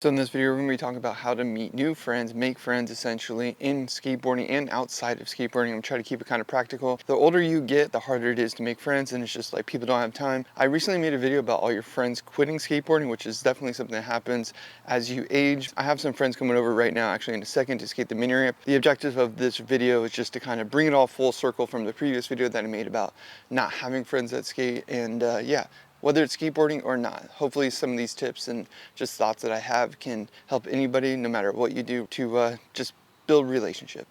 So in this video, we're going to be talking about how to meet new friends, make friends essentially in skateboarding and outside of skateboarding. I'm trying to keep it kind of practical. The older you get, the harder it is to make friends, and it's just like people don't have time. I recently made a video about all your friends quitting skateboarding, which is definitely something that happens as you age. I have some friends coming over right now, actually in a second, to skate the mini ramp. The objective of this video is just to kind of bring it all full circle from the previous video that I made about not having friends that skate, and yeah, whether it's skateboarding or not. Hopefully some of these tips and just thoughts that I have can help anybody, no matter what you do, to just build relationships.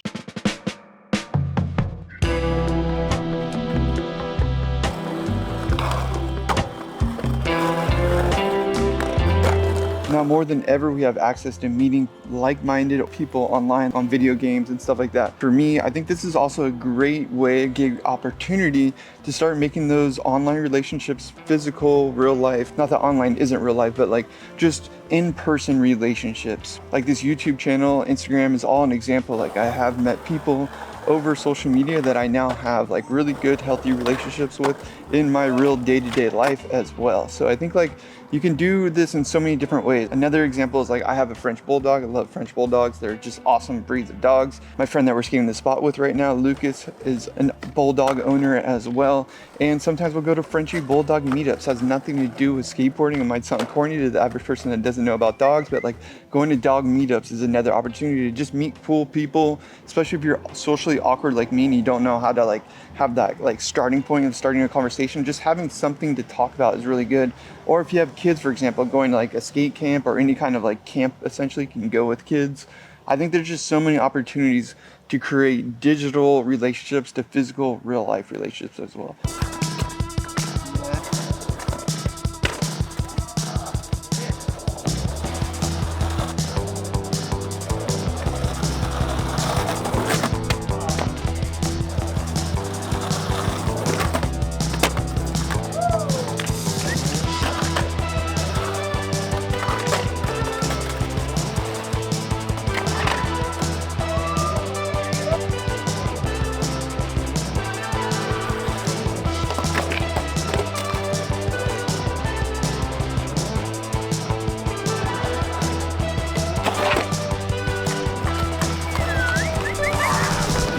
Now more than ever, we have access to meeting like-minded people online on video games and stuff like that. For me, I think this is also a great way, a gig opportunity to start making those online relationships physical, real life. Not that online isn't real life, but like just in-person relationships. Like this YouTube channel, Instagram is all an example. Like I have met people over social media that I now have like really good, healthy relationships with in my real day-to-day life as well. So I think like you can do this in so many different ways. Another example is like I have a French Bulldog. I love French Bulldogs. They're just awesome breeds of dogs. My friend that we're skating the spot with right now, Lucas, is a Bulldog owner as well. And sometimes we'll go to Frenchy Bulldog meetups. It has nothing to do with skateboarding. It might sound corny to the average person that doesn't know about dogs, but like going to dog meetups is another opportunity to just meet cool people, especially if you're socially awkward like me and you don't know how to like have that like starting point of starting a conversation. Just having something to talk about is really good. Or if you have kids, for example, going to like a skate camp or any kind of like camp, essentially, you can go with kids. I think there's just so many opportunities to create digital relationships to physical, real life relationships as well.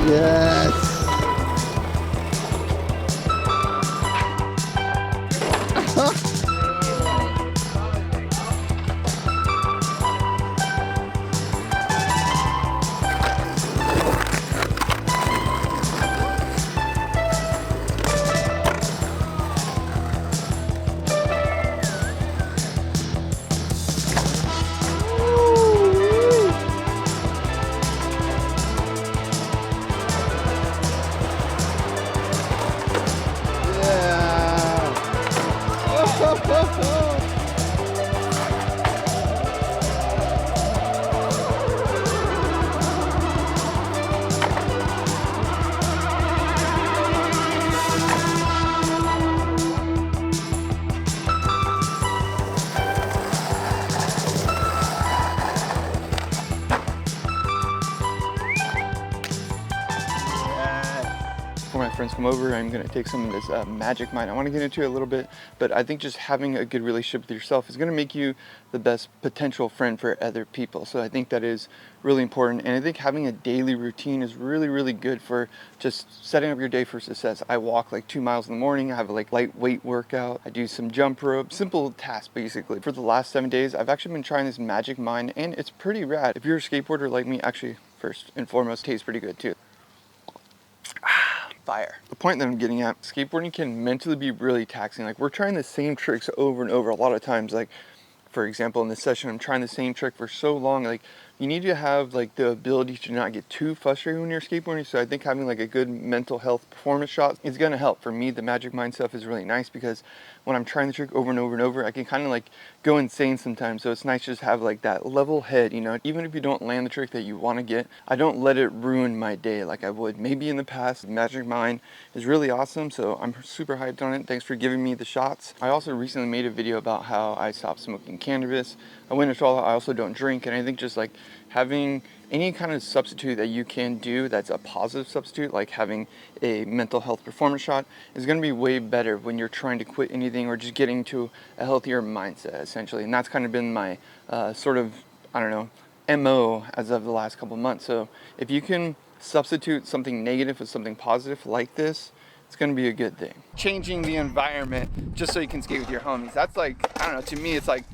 Yes. Before my friends come over, I'm going to take some of this Magic Mind. I want to get into it a little bit, but I think just having a good relationship with yourself is going to make you the best potential friend for other people. So I think that is really important. And I think having a daily routine is really, really good for just setting up your day for success. I walk like 2 miles in the morning. I have a like lightweight workout. I do some jump rope, simple tasks basically. For the last 7 days, I've actually been trying this Magic Mind, and it's pretty rad. If you're a skateboarder like me, actually, first and foremost, tastes pretty good too. Fire. The point that I'm getting at, skateboarding can mentally be really taxing. Like we're trying the same tricks over and over a lot of times. Like for example, in this session, I'm trying the same trick for so long. Like you need to have like the ability to not get too frustrated when you're skateboarding. So I think having like a good mental health performance shot is going to help. For me, the Magic Mind stuff is really nice because when I'm trying the trick over and over and over, I can kind of like go insane sometimes. So it's nice to just have like that level head, you know, even if you don't land the trick that you want to get, I don't let it ruin my day like I would maybe in the past. Magic Mind is really awesome. So I'm super hyped on it. Thanks for giving me the shots. I also recently made a video about how I stopped smoking cannabis. I went into all that. I also don't drink. And I think just like having any kind of substitute that you can do that's a positive substitute, like having a mental health performance shot, is going to be way better when you're trying to quit anything or just getting to a healthier mindset, essentially. And that's kind of been my sort of, I don't know, MO as of the last couple of months. So if you can substitute something negative with something positive like this, it's going to be a good thing. Changing the environment just so you can skate with your homies. That's like, I don't know, to me it's like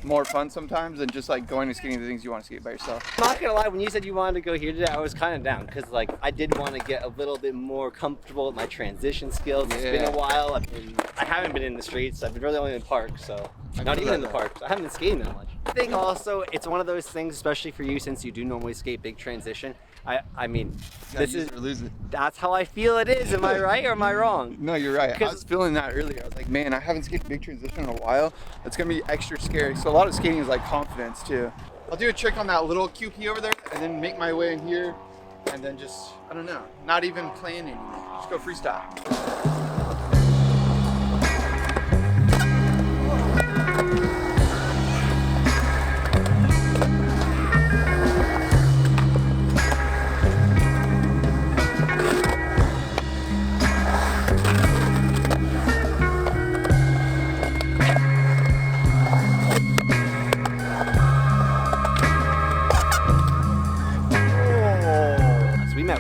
more fun sometimes than just like going and skating the things you want to skate by yourself. I'm not gonna lie, when you said you wanted to go here today, I was kind of down because like I did want to get a little bit more comfortable with my transition skills. It's been a while. I haven't been in the streets. I've been really only in parks, so not even in the parks. I haven't been skating that much. I think also it's one of those things, especially for you since you do normally skate big transition. I mean, this is or lose it. That's how I feel it is. Am I right or am I wrong? No, you're right. I was feeling that earlier. I was like, man, I haven't skated big transition in a while. It's gonna be extra scary. So a lot of skating is like confidence too. I'll do a trick on that little QP over there and then make my way in here and then just, I don't know, not even plan anymore. Just go freestyle.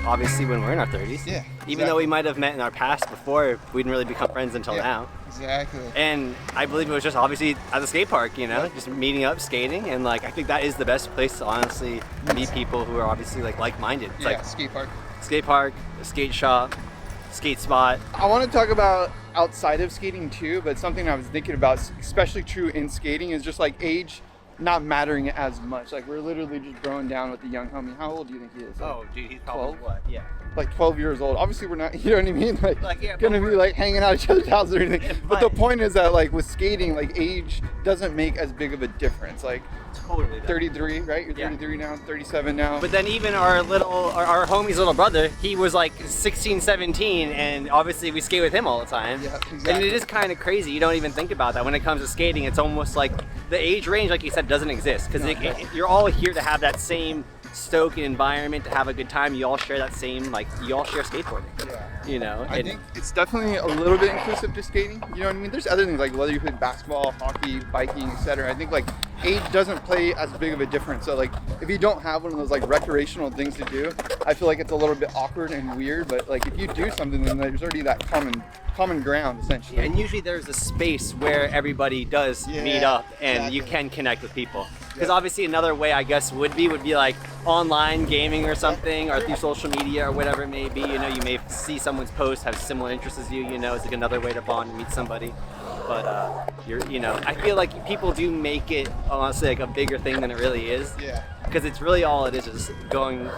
Obviously when we're in our 30s. Yeah. Even though we might have met in our past before, we didn't really become friends until now. Exactly. And I believe it was just obviously at the skate park, you know, just meeting up, skating, and like I think that is the best place to honestly meet people who are obviously like-minded. It's like skate park, skate shop, skate spot. I want to talk about outside of skating too, but something I was thinking about, especially true in skating, is just like age not mattering as much. Like we're literally just throwing down with the young homie. How old do you think he is? Like, oh, dude, he's probably 12? What? Yeah. Like 12 years old. Obviously we're not, you know what I mean? Like yeah, gonna be like hanging out at each other's houses or anything. But the point is that like with skating, like age doesn't make as big of a difference. Like totally 33, right? You're 33 now, 37 now. But then even our homie's little brother, he was like 16, 17, and obviously we skate with him all the time. Yeah, exactly. And it is kind of crazy. You don't even think about that when it comes to skating. It's almost like the age range, like you said, doesn't exist because you're all here to have that same stoke environment, to have a good time. You all share that same, like, you all share skateboarding. Yeah. You know? I think it's definitely a little bit inclusive to skating. You know what I mean? There's other things like whether you play basketball, hockey, biking, etc. I think like age doesn't play as big of a difference. So like if you don't have one of those like recreational things to do, I feel like it's a little bit awkward and weird. But like if you do something, then there's already that common ground essentially. Yeah, and usually there's a space where everybody does meet up and you can connect with people. Because obviously another way I guess would be like online gaming or something, or through social media or whatever it may be. You know, you may see someone's post, have similar interests as you. You know, it's like another way to bond and meet somebody. But I feel like people do make it honestly like a bigger thing than it really is. Yeah. Because it's really all it is going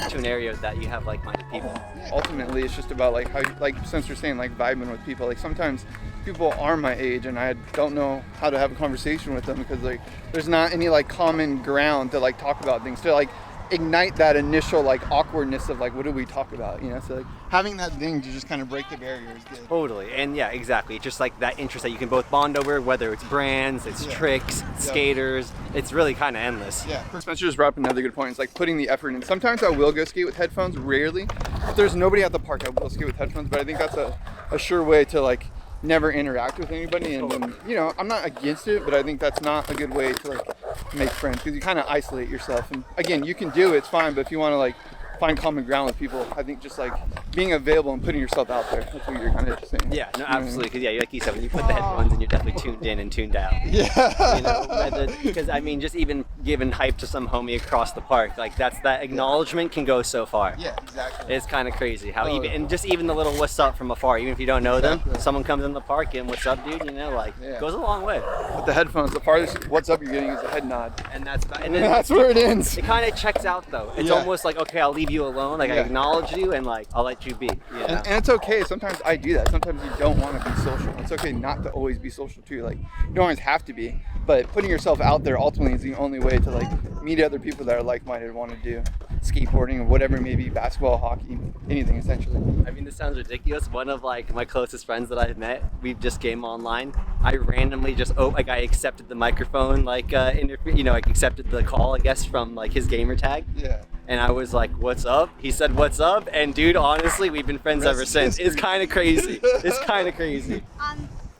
to an area that you have like-minded people. Ultimately, it's just about like how, like since you're saying like vibing with people. Like sometimes people are my age and I don't know how to have a conversation with them because like there's not any like common ground to like talk about things, to like ignite that initial like awkwardness of like what do we talk about, you know? So like having that thing to just kind of break the barrier is good. Totally. And yeah, exactly. It's just like that interest that you can both bond over, whether it's brands, it's tricks, skaters. It's really kind of endless. Yeah. Spencer just brought up another good point. It's like putting the effort in. Sometimes I will go skate with headphones, rarely. If there's nobody at the park, I will skate with headphones, but I think that's a sure way to like never interact with anybody. And then, you know, I'm not against it, but I think that's not a good way to like make friends because you kind of isolate yourself. And again, you can do it, it's fine, but if you want to like find common ground with people, I think just like being available and putting yourself out there, that's what you're kind of saying. Yeah, no, absolutely. Because like you said, when you put the headphones in, you're definitely tuned in and tuned out. Yeah. You know, because I mean, just even giving hype to some homie across the park, like that acknowledgement can go so far. Yeah, exactly. It's kind of crazy how and just even the little what's up from afar, even if you don't know them, someone comes in the park and what's up, dude, you know, like goes a long way. With the headphones, the farthest what's up you're getting is a head nod. And that's that's where it ends. It kind of checks out though. It's almost like, okay, I'll leave you alone. Like I acknowledge you and like I'll let you be. You know? And it's okay. Sometimes I do that. Sometimes you don't want to be social. It's okay not to always be social too. Like you don't always have to be, but putting yourself out there ultimately is the only way to like meet other people that are like-minded and want to do skateboarding or whatever it may be, basketball, hockey, anything essentially. I mean, this sounds ridiculous. One of like my closest friends that I've met, we've just game online. I randomly just I accepted the microphone, like like accepted the call, I guess, from like his gamer tag. Yeah. And I was like, "What's up?" He said, "What's up?" And dude, honestly, we've been friends ever since. It's kind of crazy. It's kind of crazy.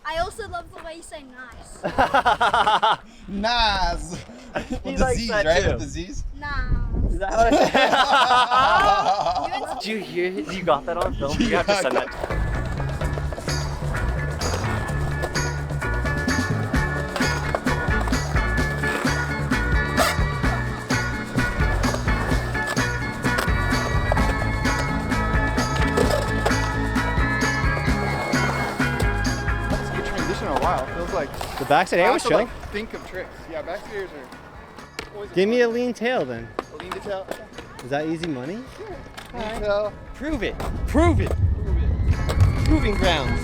I also love the way you say nice. Nice. He With likes the Z's, that right? too. With the Z's? Nice. Is that what Did you hear it? You got that on film? You have to send that. Feels like The backside air was chill. like think of tricks. Yeah, backside airs are always Give me a lean tail then. a lean to tail. Is that easy money? Lean to tail. Prove it. Prove it. Proving grounds.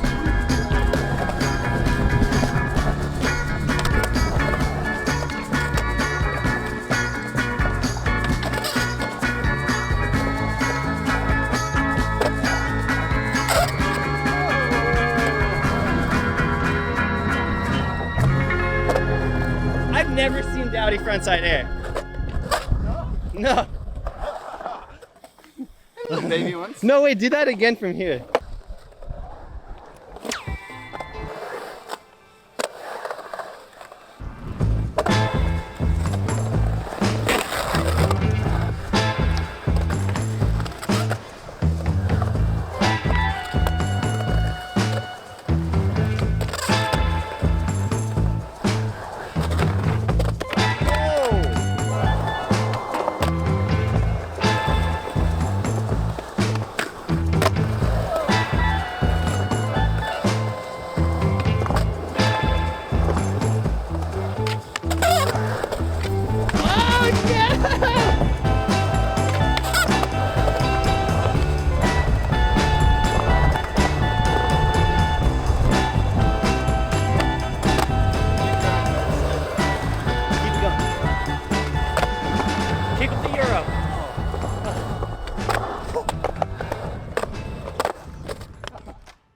I've never seen Dowdy frontside air. No. Baby ones. No, wait, do that again from here.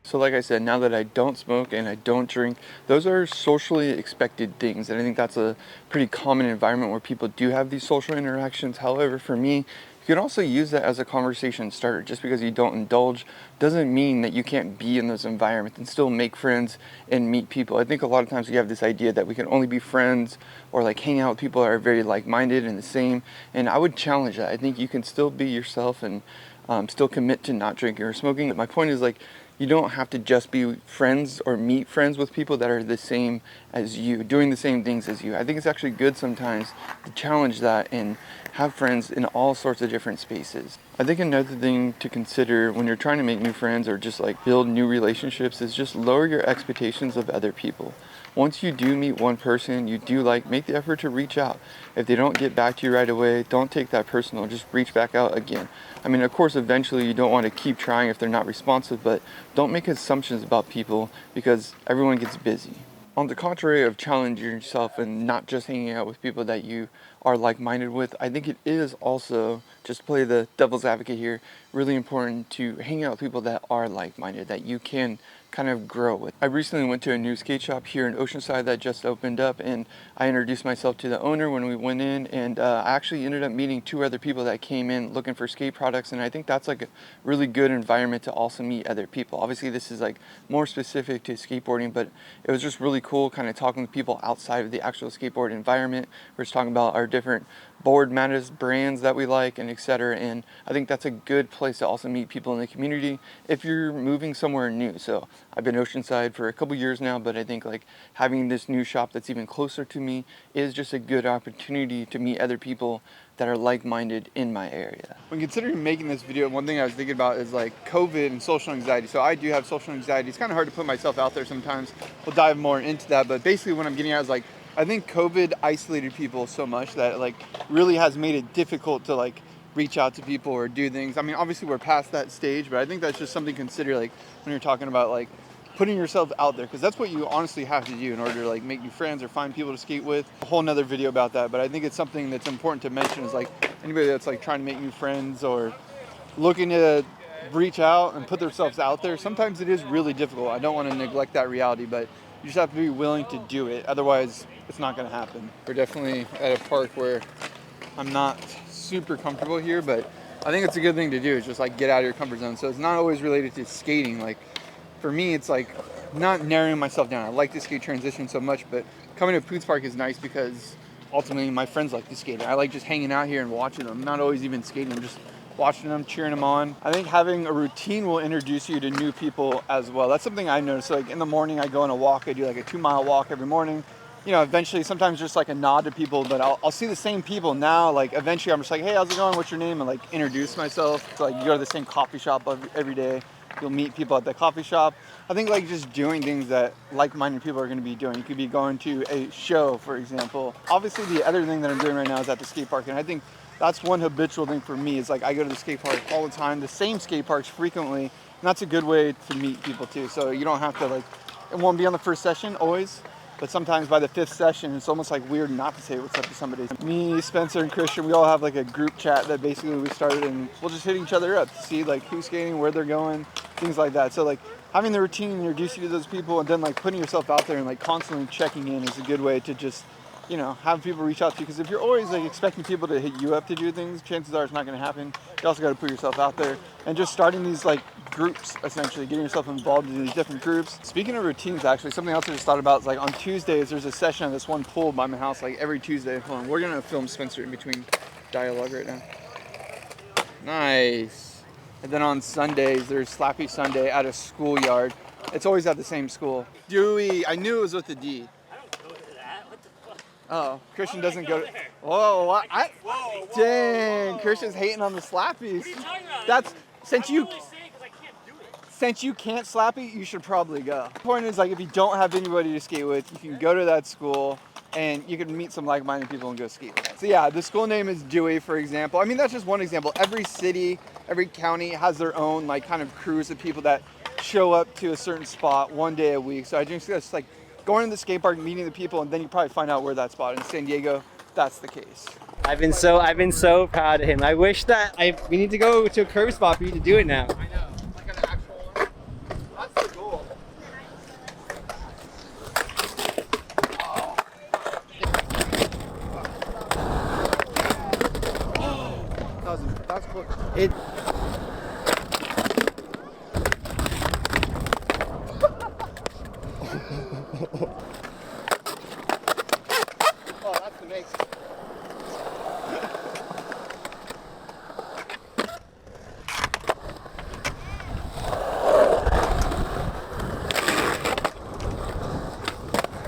So like I said, now that I don't smoke and I don't drink, those are socially expected things. And I think that's a pretty common environment where people do have these social interactions. However, for me, you can also use that as a conversation starter. Just because you don't indulge doesn't mean that you can't be in those environments and still make friends and meet people. I think a lot of times we have this idea that we can only be friends or like hang out with people that are very like-minded and the same. And I would challenge that. I think you can still be yourself and still commit to not drinking or smoking. My point is, like, you don't have to just be friends or meet friends with people that are the same as you, doing the same things as you. I think it's actually good sometimes to challenge that and have friends in all sorts of different spaces. I think another thing to consider when you're trying to make new friends or just like build new relationships is just lower your expectations of other people. Once you do meet one person you do like, make the effort to reach out. If they don't get back to you right away, don't take that personal, just reach back out again. I mean, of course, eventually you don't want to keep trying if they're not responsive, but don't make assumptions about people because everyone gets busy. On the contrary of challenging yourself and not just hanging out with people that you are like-minded with, I think it is also, just to play the devil's advocate here, really important to hang out with people that are like-minded, that you can kind of grow with. I recently went to a new skate shop here in Oceanside that just opened up, and I introduced myself to the owner when we went in, and I actually ended up meeting 2 other people that came in looking for skate products, and I think that's like a really good environment to also meet other people. Obviously this is like more specific to skateboarding, but it was just really cool kind of talking to people outside of the actual skateboard environment. We're just talking about our different board matters brands that we like and etc. And I think that's a good place to also meet people in the community if you're moving somewhere new. So I've been Oceanside for a couple years now, but I think like having this new shop that's even closer to me is just a good opportunity to meet other people that are like-minded in my area. When considering making this video, one thing I was thinking about is like COVID and social anxiety. So I do have social anxiety. It's kind of hard to put myself out there sometimes. We'll dive more into that, but basically what I'm getting at is like, I think COVID isolated people so much that it like really has made it difficult to like reach out to people or do things. I mean, obviously we're past that stage, but I think that's just something to consider like when you're talking about like putting yourself out there, because that's what you honestly have to do in order to like make new friends or find people to skate with. A whole nother video about that, but I think it's something that's important to mention is like anybody that's like trying to make new friends or looking to reach out and put themselves out there, sometimes it is really difficult. I don't want to neglect that reality, but you just have to be willing to do it. Otherwise, it's not going to happen. We're definitely at a park where I'm not super comfortable here, but I think it's a good thing to do. It's just like get out of your comfort zone. So it's not always related to skating. Like for me, it's like not narrowing myself down. I like to skate transition so much, but coming to Poots Park is nice because ultimately my friends like to skate. I like just hanging out here and watching them. Not always even skating. I'm just watching them, cheering them on. I think having a routine will introduce you to new people as well. That's something I noticed. Like in the morning, I go on a walk. I do like a 2-mile walk every morning. You know, eventually, sometimes just like a nod to people, but I'll see the same people now. Like eventually, I'm just like, hey, how's it going? What's your name? And like introduce myself. So, like you go to the same coffee shop every day. You'll meet people at the coffee shop. I think like just doing things that like-minded people are going to be doing. You could be going to a show, for example. Obviously, the other thing that I'm doing right now is at the skate park, and I think that's one habitual thing for me is like I go to the skate park all the time, the same skate parks frequently, and that's a good way to meet people too. So you don't have to like, it won't be on the first session always, but sometimes by the 5th session, it's almost like weird not to say what's up to somebody. Me, Spencer, and Christian, we all have like a group chat that basically we started, and we'll just hit each other up to see like who's skating, where they're going, things like that. So like having the routine introduce you to those people, and then like putting yourself out there and like constantly checking in is a good way to just, you know, have people reach out to you. Because if you're always like expecting people to hit you up to do things, chances are it's not going to happen. You also got to put yourself out there and just starting these like groups, essentially getting yourself involved in these different groups. Speaking of routines, actually, something else I just thought about is like on Tuesdays, there's a session at this one pool by my house, like every Tuesday. Hold on, we're going to film Spencer in between dialogue right now. Nice. And then on Sundays, there's Slappy Sunday at a schoolyard. It's always at the same school. Dewey, I knew it was with a D. Oh, Christian doesn't go. Whoa, what? Whoa, Dang, Christian's hating on the slappies. That's since you can't slappy, you should probably go. The point is, like, if you don't have anybody to skate with, you can go to that school and you can meet some like-minded people and go skate with them. So yeah, the school name is Dewey, for example. I mean, that's just one example. Every city, every county has their own like kind of crews of people that show up to a certain spot one day a week. So I just like going to the skate park, meeting the people, and then you probably find out where that spot. In San Diego, that's the case. I've been so proud of him. I wish that we need to go to a curb spot for you to do it now. I know. Like an actual one. That's the goal. That's close. Oh, that's amazing.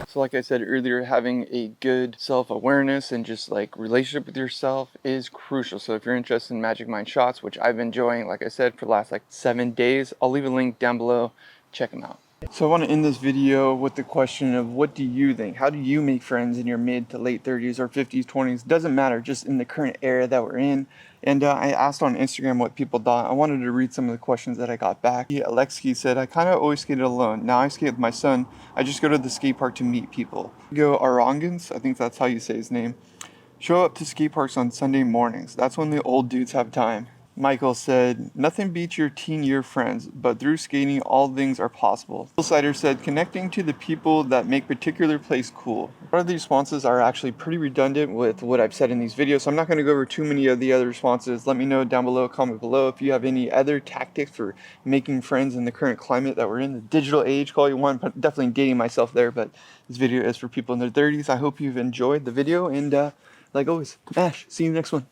So like I said earlier, having a good self-awareness and just like relationship with yourself is crucial. So if you're interested in Magic Mind shots, which I've been enjoying, like I said, for the last like 7 days, I'll leave a link down below. Check them out. So I want to end this video with the question of what do you think? How do you make friends in your mid to late 30s or 50s, 20s? Doesn't matter, just in the current era that we're in. And I asked on Instagram what people thought. I wanted to read some of the questions that I got back. Alexi said, I kind of always skated alone. Now I skate with my son. I just go to the skate park to meet people. Go Arongans, I think that's how you say his name. Show up to skate parks on Sunday mornings. That's when the old dudes have time. Michael said, nothing beats your teen year friends, but through skating, all things are possible. Hillsider said, connecting to the people that make particular place cool. A lot of these responses are actually pretty redundant with what I've said in these videos, so I'm not going to go over too many of the other responses. Let me know down below, comment below if you have any other tactics for making friends in the current climate that we're in, the digital age, call you want. But definitely dating myself there, but this video is for people in their 30s. I hope you've enjoyed the video, and like always, Ash, see you in the next one.